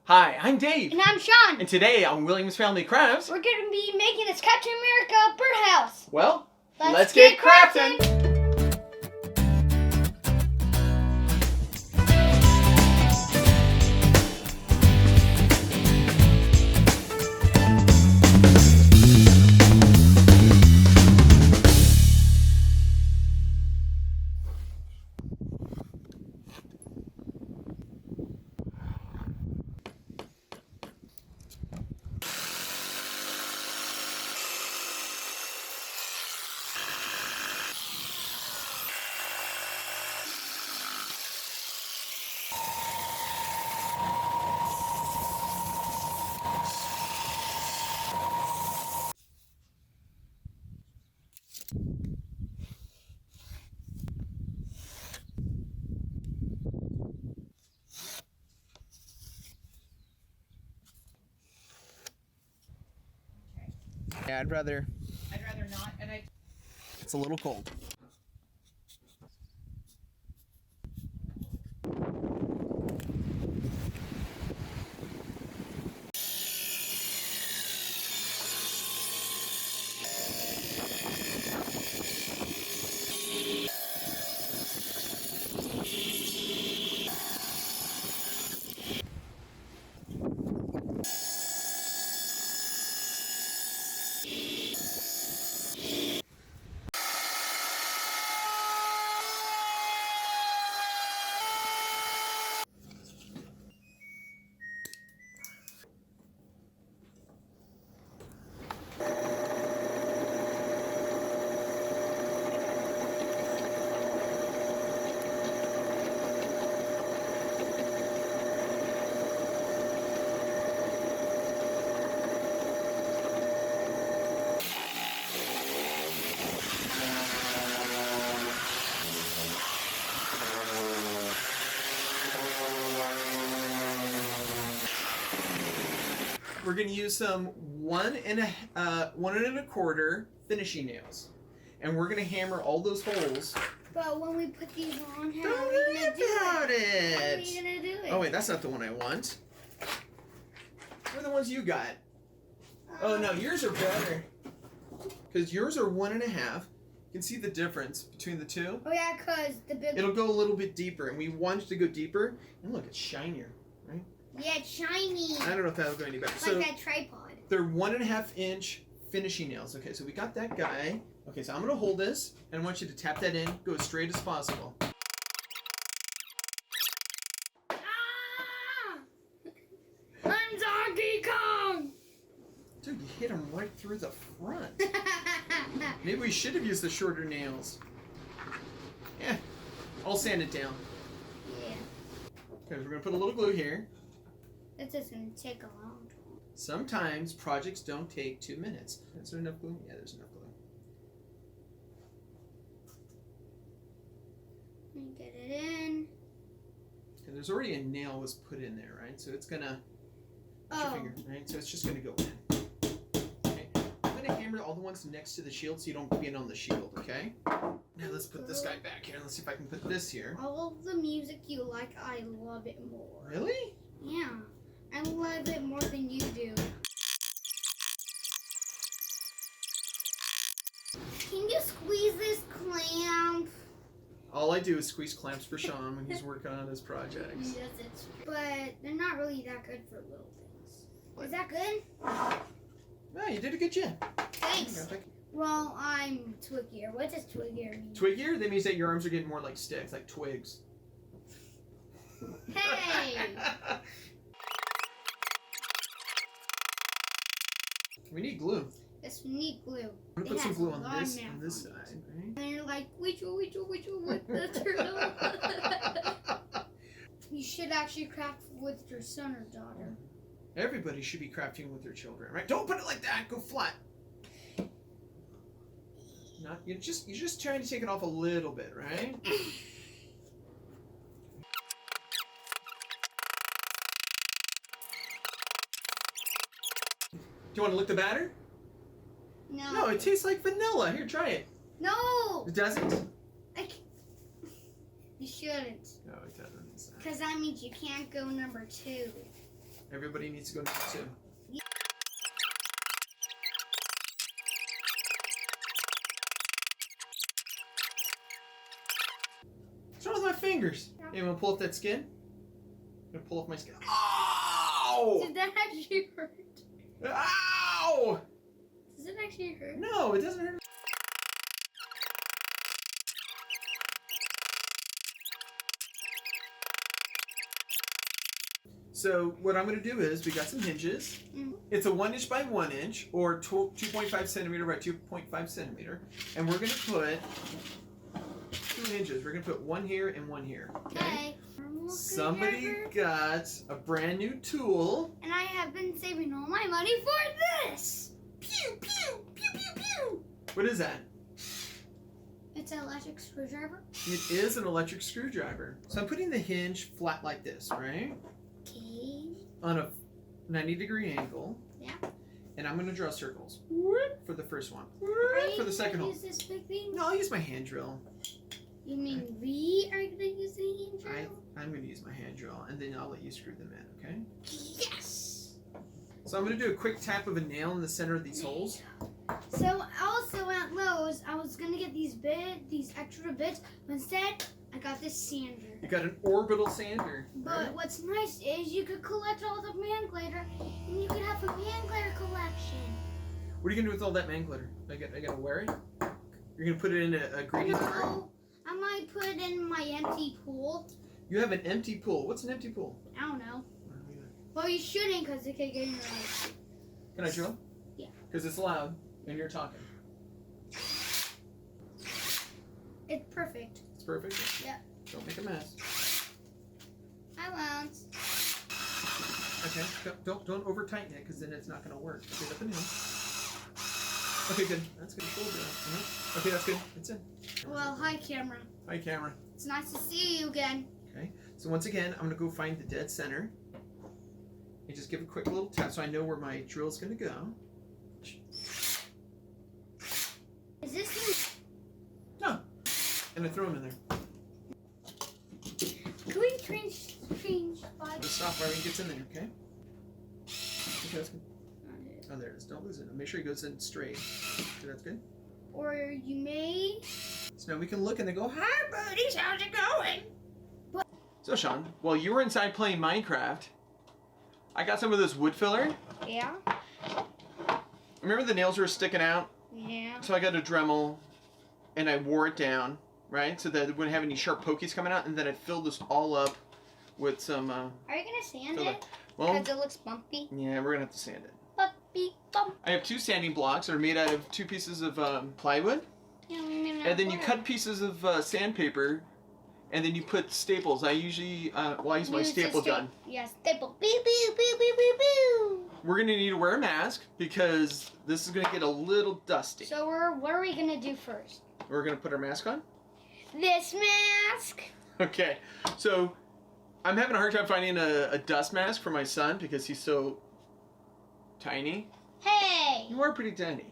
Hi, I'm Dave. And I'm Shawn. And today on Williams Family Crafts, we're going to be making this Captain America birdhouse. Well, let's get crafting. Yeah, I'd rather not, and it's a little cold. We're going to use some 1 1¼ finishing nails. And we're going to hammer all those holes. But when we put these on, how Don't are we worry going to do about it? it. How are we going to do it? Oh wait, that's not the one I want. What are the ones you got? Oh no, yours are better. Because yours are 1½. You can see the difference between the two. Oh yeah, because the big... It'll go a little bit deeper, and we want it to go deeper. And look, it's shinier, right? Yeah, it's shiny. I don't know if that'll go any better. Like So that tripod. they're 1½ inch finishing nails. Okay, so we got that guy. Okay, so I'm gonna hold this, and I want you to tap that in, go as straight as possible. Ah! I'm Donkey Kong! Dude, you hit him right through the front. Maybe we should have used the shorter nails. Yeah, I'll sand it down. Yeah. Okay, we're gonna put a little glue here. This is going to take a long time. Sometimes projects don't take 2 minutes. Is there enough glue? Yeah, there's enough glue. Let me get it in. Okay, there's already a nail was put in there, right? So it's gonna, put your Oh. finger, right? So it's just gonna go in. Okay, I'm gonna hammer all the ones next to the shield so you don't get on the shield, okay? Now let's put this guy back here. Let's see if I can put this here. All of the music you like, I love it more. Really? Yeah. I love it more than you do. Can you squeeze this clamp? All I do is squeeze clamps for Shawn when he's working on his projects. Yes, it's true. But they're not really that good for little things. Is that good? Yeah, you did a good job. Thanks. Well, I'm twiggier. What does twiggier mean? Twiggier? That means that your arms are getting more like sticks, like twigs. Hey! We need glue. Yes, we need glue. I'm gonna put some glue on this side, right? And you're like, which one, like the turtle. You should actually craft with your son or daughter. Everybody should be crafting with their children, right? Don't put it like that. Go flat. Not you're just trying to take it off a little bit, right? Do you want to lick the batter? No. No, it tastes like vanilla. Here, try it. No. It doesn't? You shouldn't. No, it doesn't. Because that means you can't go number 2. Everybody needs to go number 2. What's wrong with my fingers? Yeah. Hey, I'm gonna pull off that skin. I'm gonna pull off my skin. Ow! Did that actually hurt? Ow! Does it actually hurt? No, it doesn't hurt. So what I'm going to do is we got some hinges. Mm-hmm. It's a 1 inch by 1 inch or 2.5 centimeter by 2.5 centimeter, and we're going to put 2 hinges. We're going to put one here and one here. Okay. Somebody got a brand new tool. And I have been saving all my money for this. Pew pew pew pew pew. What is that? It's an electric screwdriver. It is an electric screwdriver. So I'm putting the hinge flat like this, right? Okay. On a 90-degree angle. Yeah. And I'm going to draw circles for the first one. For the second hole. Use this big thing? No, I'll use my hand drill. You mean we are going to use the hand drill? I'm going to use my hand drill, and then I'll let you screw them in, okay? Yes! So I'm going to do a quick tap of a nail in the center of these holes. So also at Lowe's, I was going to get these extra bits, but instead I got this sander. You got an orbital sander. But right? what's nice is you could collect all the man glitter, and you could have a man glitter collection. What are you going to do with all that man glitter? I got to wear it? You're going to put it in a greedy jar? No, I might put it in my empty pool. You have an empty pool. What's an empty pool? I don't know. Well, you shouldn't, because it could get in your eyes. Can I drill? Yeah. Because it's loud and you're talking. It's perfect. It's perfect? Yeah. Don't make a mess. I won't. Okay. Don't over tighten it, because then it's not going to work. Okay, up and in. Okay, good. That's good. Full drill. Okay, that's good. It's in. Well, hi, camera. Hi, camera. It's nice to see you again. Okay. So once again, I'm going to go find the dead center. And just give a quick little tap so I know where my drill's going to go. Is this No. And I throw them in there. Can we change by Just stop right when it gets in there, okay? Okay, that's good. Oh, there it is. Don't lose it. Make sure it goes in straight. Okay, that's good. Or you may... So now we can look and they go, "Hi, buddies, how's it going?" So, Shawn, while you were inside playing Minecraft, I got some of this wood filler. Yeah? Remember the nails were sticking out? Yeah. So I got a Dremel and I wore it down, right? So that it wouldn't have any sharp pokies coming out. And then I filled this all up with some... Are you going to sand filler. it? Well, Because it looks bumpy. yeah, we're going to have to sand it. Bumpy, bump. I have 2 sanding blocks that are made out of 2 pieces of plywood. Yeah, And then you cut pieces of sandpaper, and then you put staples. I usually, I use my staple gun. Yeah, staple. Beep, beep, beep, beep, beep, beep. We're going to need to wear a mask because this is going to get a little dusty. So what are we going to do first? We're going to put our mask on? This mask. Okay, so I'm having a hard time finding a dust mask for my son because he's so tiny. Hey! You are pretty tiny.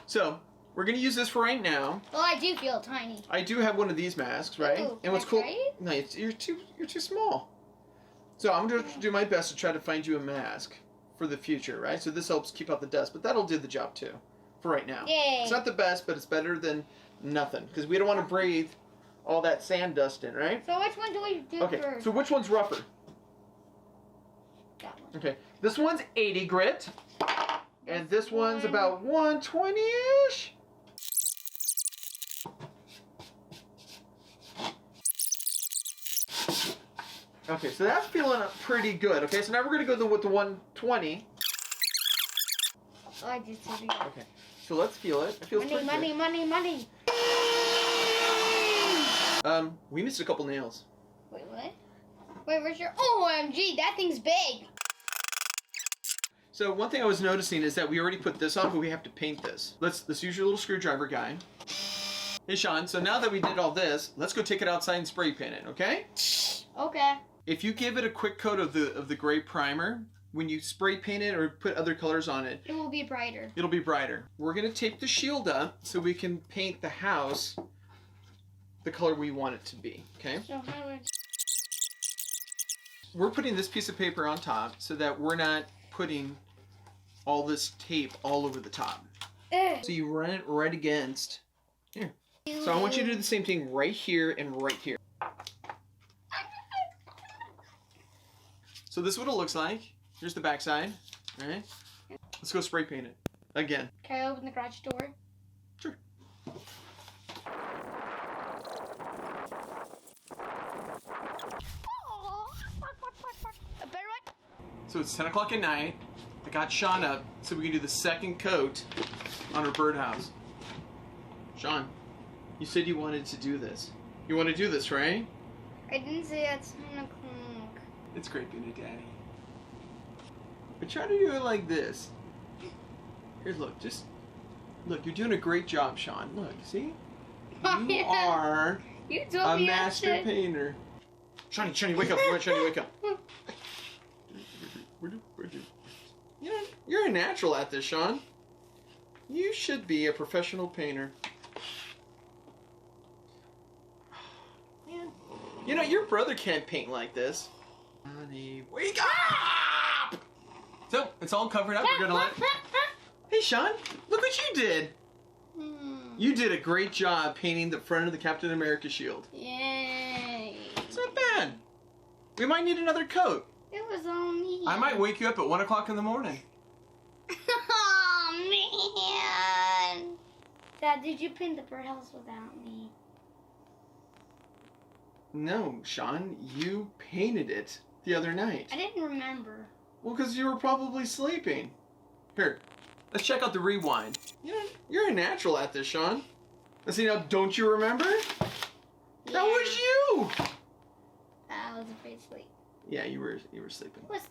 So, we're going to use this for right now. Well, I do feel tiny. I do have one of these masks, right? Ooh, and what's that's cool? right? No, you're too small. So I'm going to do my best to try to find you a mask for the future, right? So this helps keep out the dust, but that'll do the job too, for right now. Yay! It's not the best, but it's better than nothing because we don't want to breathe all that sand dust in, right? So which one do we do Okay. first? So which one's rougher? That one. Okay. This one's 80 grit, and this one's about 120-ish. Okay, so that's feeling pretty good. Okay, so now we're going to go with the 120. Oh, I just did it. Okay, so let's feel it. It feels pretty Money. good. We missed a couple nails. Wait, what? Wait, where's your... OMG, that thing's big. So one thing I was noticing is that we already put this on, but we have to paint this. Let's use your little screwdriver guy. Hey, Shawn, so now that we did all this, let's go take it outside and spray paint it, okay? Okay. If you give it a quick coat of the gray primer, when you spray paint it or put other colors on it, It will be brighter. it'll be brighter. We're going to tape the shield up so we can paint the house the color we want it to be, okay? So how do I... we're putting this piece of paper on top so that we're not putting all this tape all over the top. So you run it right against here. So I want you to do the same thing right here and right here. So this is what it looks like. Here's the back side. All right. Let's go spray paint it again. Can I open the garage door? Sure. So it's 10 o'clock at night. I got Shawn up so we can do the second coat on our birdhouse. Shawn, you said you wanted to do this. You want to do this, right? I didn't say it's 10 o'clock. It's great being a daddy. But try to do it like this. Here, look, just look. You're doing a great job, Shawn. Look, see? You are You told a me master painter. Shawnee, wake up! Shawnee, wake up! You're a natural at this, Shawn. You should be a professional painter. Man, you know your brother can't paint like this. Shawnee, wake up! So it's all covered up. We're gonna let. Hey, Shawn, look what you did. You did a great job painting the front of the Captain America shield. Yay! It's not bad. We might need another coat. It was all me. I might wake you up at 1 o'clock in the morning. Oh, man. Dad, did you paint the birdhouse without me? No, Shawn, you painted it the other night. I didn't remember. Well, because you were probably sleeping. Here, let's check out the rewind. You're a natural at this, Shawn. Let's see now, don't you remember? Yeah. That was you! I was afraid to sleep. Yeah, you were sleeping. What's...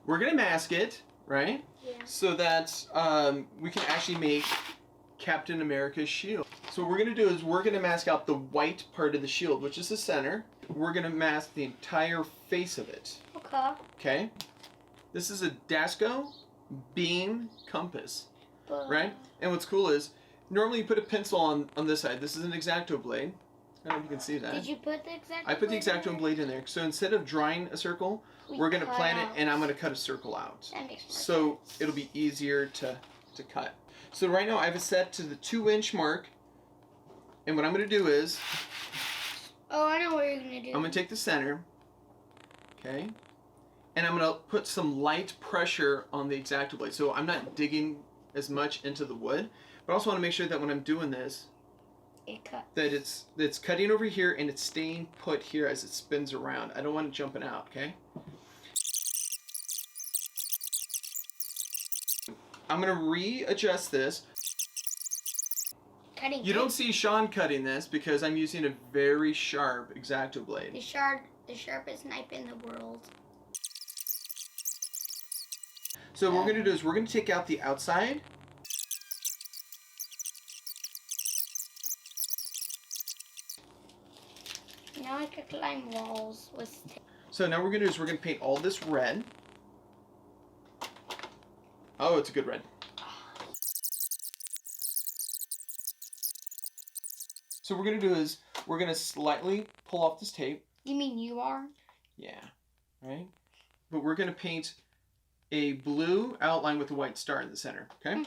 We're gonna mask it, right? Yeah. So that we can actually make Captain America's shield. So what we're gonna do is we're gonna mask out the white part of the shield, which is the center. We're gonna mask the entire face of it. Okay. Okay? This is a Dasco beam compass, right? And what's cool is, normally you put a pencil on this side. This is an X-Acto blade. I don't know if you can see that. Did you put the X-Acto I put the blade X-Acto in? blade in there. So instead of drawing a circle, we're going to cut plan it, out. and I'm going to cut a circle out. That makes more So sense. it'll be easier to cut. So right now I have it set to the 2-inch mark. And what I'm going to do is, Oh, I know what you're going to do. I'm going to take the center, okay? And I'm going to put some light pressure on the X-Acto blade. So I'm not digging as much into the wood. But I also want to make sure that when I'm doing this, It cuts. that it's cutting over here and it's staying put here as it spins around. I don't want it jumping out, okay? I'm gonna readjust this. Cutting. You don't see Shawn cutting this because I'm using a very sharp X-Acto blade. The sharpest knife in the world. So what we're gonna do is we're gonna take out the outside. Now I could climb walls with tape. So now what we're gonna do is we're gonna paint all this red. Oh, it's a good red. So what we're gonna do is we're gonna slightly pull off this tape. You mean you are? Yeah, right? But we're gonna paint a blue outline with a white star in the center, okay?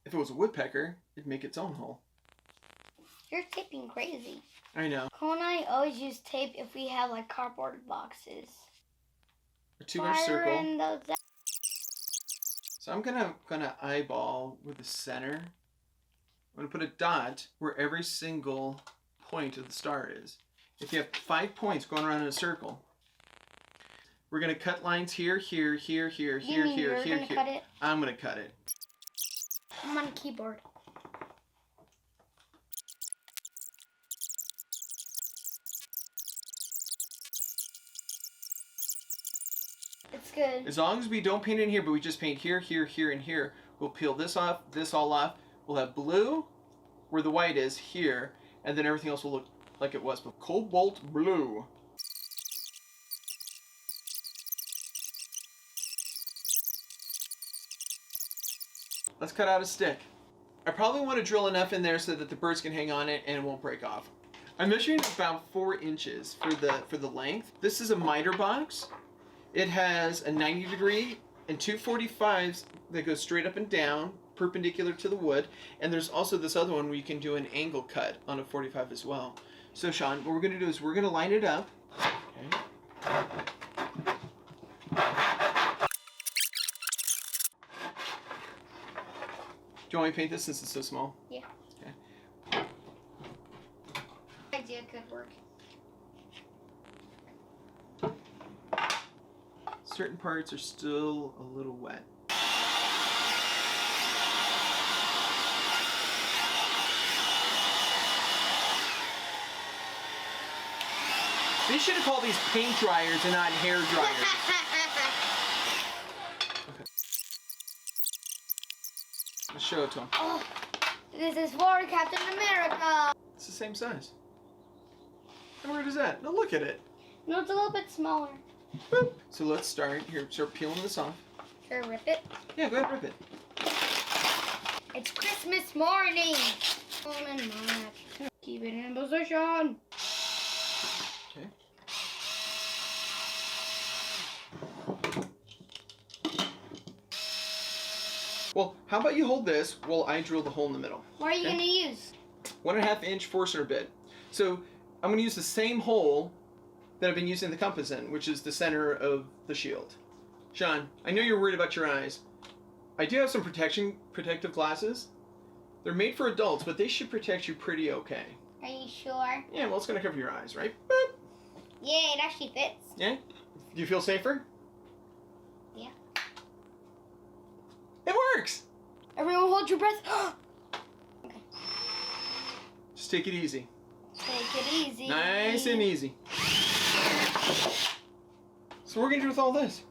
If it was a woodpecker, it'd make its own hole. You're taping crazy. I know. Cole and I always use tape if we have like cardboard boxes. A 2-inch circle. Firing those out. So I'm gonna eyeball with the center. I'm gonna put a dot where every single point of the star is. If you have 5 points going around in a circle, we're gonna cut lines here, here, here, here, You here, mean here, you're here, gonna here. cut it? I'm gonna cut it. I'm on a keyboard. It's good. As long as we don't paint in here, but we just paint here, here, here, and here, we'll peel this off, this all off. We'll have blue where the white is here, and then everything else will look like it was, but cobalt blue. Let's cut out a stick. I probably want to drill enough in there so that the birds can hang on it and it won't break off. I'm measuring about 4 inches for the length. This is a miter box. It has a 90 degree and 2 45s that go straight up and down, perpendicular to the wood. And there's also this other one where you can do an angle cut on a 45 as well. So Shawn, what we're going to do is we're going to line it up. Okay. Do you want me to paint this since it's so small? Yeah. Okay. Idea could work. Certain parts are still a little wet. They should have called these paint dryers and not hair dryers. Okay. Let's show it to them. Oh, this is for Captain America. It's the same size. How weird is that? Now look at it. No, it's a little bit smaller. Boop. So let's start peeling this off. Sure, rip it. Yeah, go ahead, rip it. It's Christmas morning. Keep it in position. Okay. Well, how about you hold this while I drill the hole in the middle? What are you gonna use? 1.5 inch Forstner bit. So I'm going to use the same hole that I've been using the compass in, which is the center of the shield. Shawn, I know you're worried about your eyes. I do have some protective glasses. They're made for adults, but they should protect you pretty okay. Are you sure? Yeah, well, it's going to cover your eyes, right? Boop. Yeah, it actually fits. Yeah? Do you feel safer? Yeah. It works! Everyone hold your breath. Okay. Just take it easy. Take it easy. Nice and easy. So what are we going to do with all this?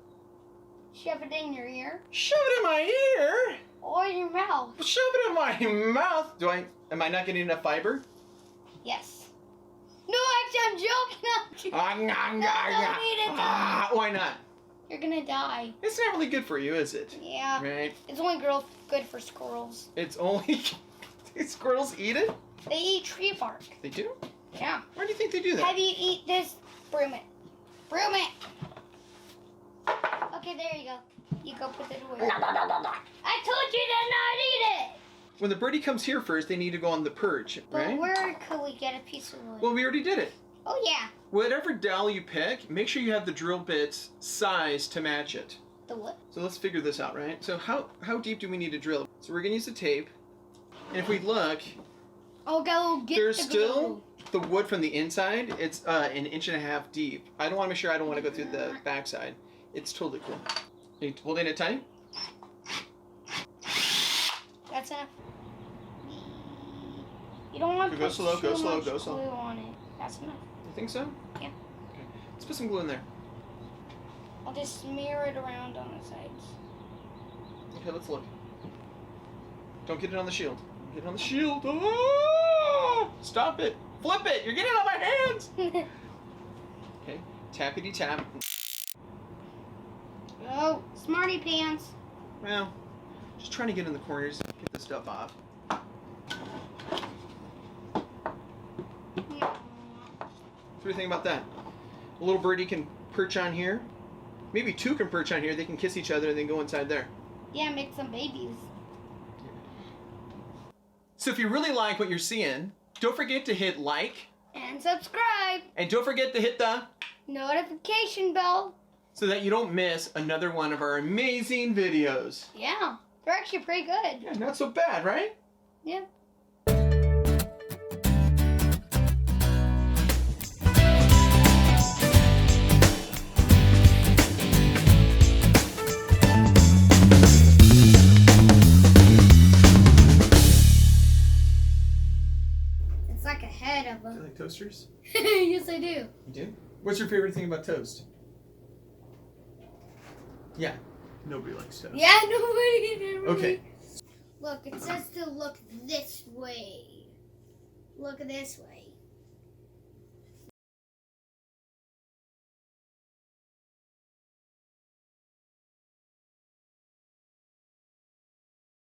Shove it in your ear. Shove it in my ear? Or your mouth. Shove it in my mouth? Am I not getting enough fiber? Yes. No, actually, I'm joking. Don't eat it. Why not? You're gonna die. It's not really good for you, is it? Yeah. Right? It's only good for squirrels. It's only... Squirrels eat it? They eat tree bark. They do? Yeah. Why do you think they do that? Have you eat this? Broom it. Broom it. Okay, there you go. You go put it away. I told you to not eat it. When the birdie comes here first, they need to go on the perch, right? But where could we get a piece of wood? Well, we already did it. Oh, yeah. Whatever dowel you pick, make sure you have the drill bit's size to match it. The what? So let's figure this out, right? So how deep do we need to drill? So we're going to use the tape. And if we look, I'll go get there's the still the wood from the inside. It's 1.5 inches deep. I don't want to make sure I don't want to go through the backside. It's totally cool. Are you holding it tight? That's enough. You don't want to Go put slow, go too slow, much go slow. glue on it. That's enough. You think so? Yeah. Okay. Let's put some glue in there. I'll just smear it around on the sides. Okay, let's look. Don't get it on the shield. Don't get it on the shield. Ah! Stop it. Flip it. You're getting it on my hands. Okay. Tappity tap. Oh, smarty pants. Well, just trying to get in the corners, get this stuff off. What do you think about that? A little birdie can perch on here. Maybe 2 can perch on here. They can kiss each other and then go inside there. Yeah, make some babies. So if you really like what you're seeing, don't forget to hit like. And subscribe. And don't forget to hit the Notification bell. so that you don't miss another one of our amazing videos. Yeah, they're actually pretty good. Yeah, not so bad, right? Yeah. It's like a head of Do you a... like toasters? Yes, I do. You do? What's your favorite thing about toast? Yeah. Nobody likes toast. Yeah, nobody. Okay. Look, it says to look this way. Look this way.